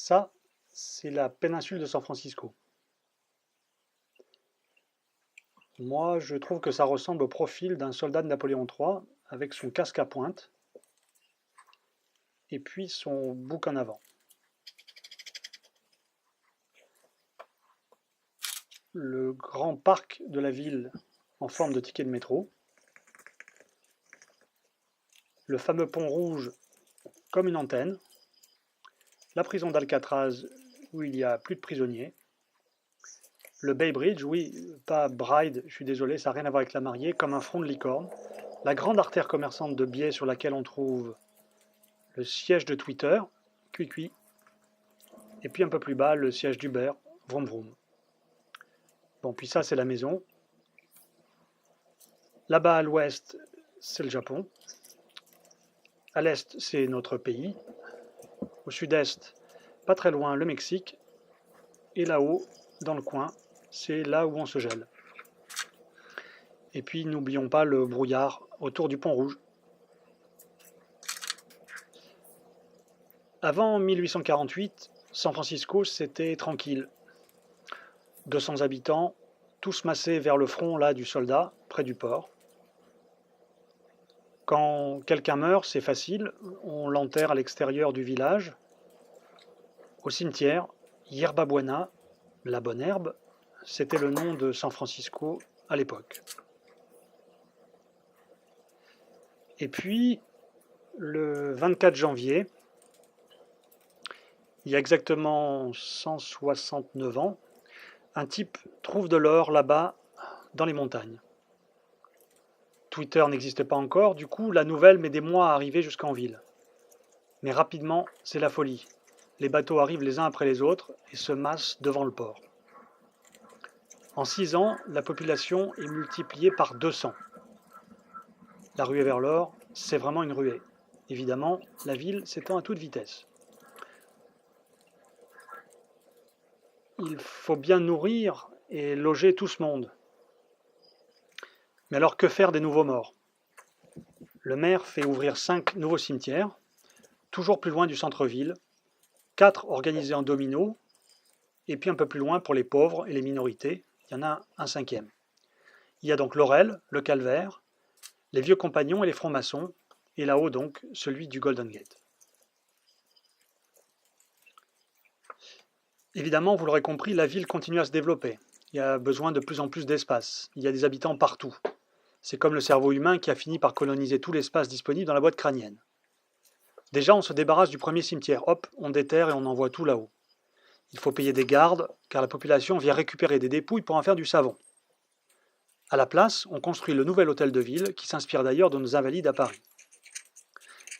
Ça, c'est la péninsule de San Francisco. Moi, je trouve que ça ressemble au profil d'un soldat de Napoléon III, avec son casque à pointe, et puis son bouc en avant. Le grand parc de la ville en forme de ticket de métro. Le fameux pont rouge comme une antenne. La prison d'Alcatraz, où il n'y a plus de prisonniers. Le Bay Bridge, oui, pas Bride, je suis désolé, ça n'a rien à voir avec la mariée, comme un front de licorne. La grande artère commerçante de biais sur laquelle on trouve le siège de Twitter, Cui. Et puis un peu plus bas, le siège d'Uber, Vroom Vroom. Bon, puis ça, c'est la maison. Là-bas, à l'ouest, c'est le Japon. À l'est, c'est notre pays. Au sud-est, pas très loin, le Mexique. Et là-haut, dans le coin, c'est là où on se gèle. Et puis, n'oublions pas le brouillard autour du pont rouge. Avant 1848, San Francisco, c'était tranquille. 200 habitants, tous massés vers le front là du soldat, près du port. Quand quelqu'un meurt, c'est facile, on l'enterre à l'extérieur du village, au cimetière. Yerba Buena, la bonne herbe, c'était le nom de San Francisco à l'époque. Et puis, le 24 janvier, il y a exactement 169 ans, un type trouve de l'or là-bas, dans les montagnes. Twitter n'existe pas encore, du coup, la nouvelle met des mois à arriver jusqu'en ville. Mais rapidement, c'est la folie. Les bateaux arrivent les uns après les autres et se massent devant le port. En 6 ans, la population est multipliée par 200. La ruée vers l'or, c'est vraiment une ruée. Évidemment, la ville s'étend à toute vitesse. Il faut bien nourrir et loger tout ce monde. Mais alors que faire des nouveaux morts? Le maire fait ouvrir 5 nouveaux cimetières, toujours plus loin du centre-ville, 4 organisés en domino, et puis un peu plus loin pour les pauvres et les minorités, il y en a un 5e. Il y a donc Laurel, le calvaire, les vieux compagnons et les francs-maçons, et là-haut donc celui du Golden Gate. Évidemment, vous l'aurez compris, la ville continue à se développer. Il y a besoin de plus en plus d'espace. Il y a des habitants partout. C'est comme le cerveau humain qui a fini par coloniser tout l'espace disponible dans la boîte crânienne. Déjà, on se débarrasse du premier cimetière. Hop, on déterre et on envoie tout là-haut. Il faut payer des gardes, car la population vient récupérer des dépouilles pour en faire du savon. À la place, on construit le nouvel hôtel de ville, qui s'inspire d'ailleurs de nos invalides à Paris.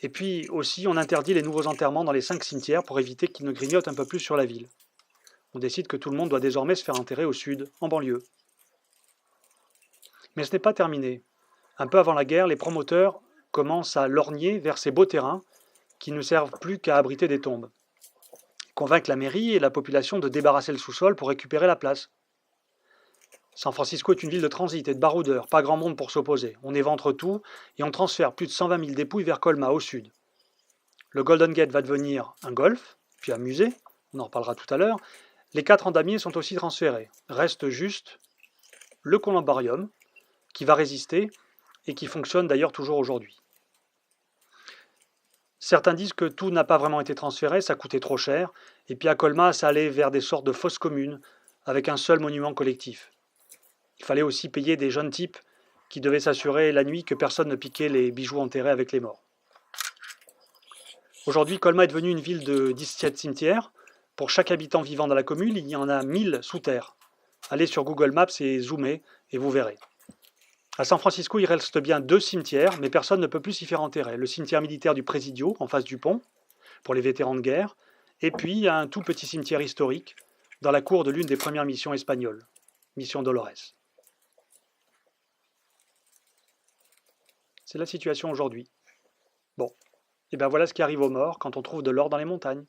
Et puis aussi, on interdit les nouveaux enterrements dans les 5 cimetières pour éviter qu'ils ne grignotent un peu plus sur la ville. On décide que tout le monde doit désormais se faire enterrer au sud, en banlieue. Mais ce n'est pas terminé. Un peu avant la guerre, les promoteurs commencent à lorgner vers ces beaux terrains qui ne servent plus qu'à abriter des tombes. Ils convainquent la mairie et la population de débarrasser le sous-sol pour récupérer la place. San Francisco est une ville de transit et de baroudeurs, pas grand monde pour s'opposer. On éventre tout et on transfère plus de 120 000 dépouilles vers Colma, au sud. Le Golden Gate va devenir un golf, puis un musée, on en reparlera tout à l'heure. Les 4 andamiers sont aussi transférés. Reste juste le columbarium, qui va résister et qui fonctionne d'ailleurs toujours aujourd'hui. Certains disent que tout n'a pas vraiment été transféré, ça coûtait trop cher, et puis à Colma, ça allait vers des sortes de fosses communes, avec un seul monument collectif. Il fallait aussi payer des jeunes types qui devaient s'assurer la nuit que personne ne piquait les bijoux enterrés avec les morts. Aujourd'hui, Colma est devenue une ville de 17 cimetières. Pour chaque habitant vivant dans la commune, il y en a 1000 sous terre. Allez sur Google Maps et zoomez, et vous verrez. À San Francisco, il reste bien 2 cimetières, mais personne ne peut plus s'y faire enterrer. Le cimetière militaire du Presidio, en face du pont, pour les vétérans de guerre, et puis il y a un tout petit cimetière historique, dans la cour de l'une des premières missions espagnoles, Mission Dolores. C'est la situation aujourd'hui. Bon, et bien voilà ce qui arrive aux morts quand on trouve de l'or dans les montagnes.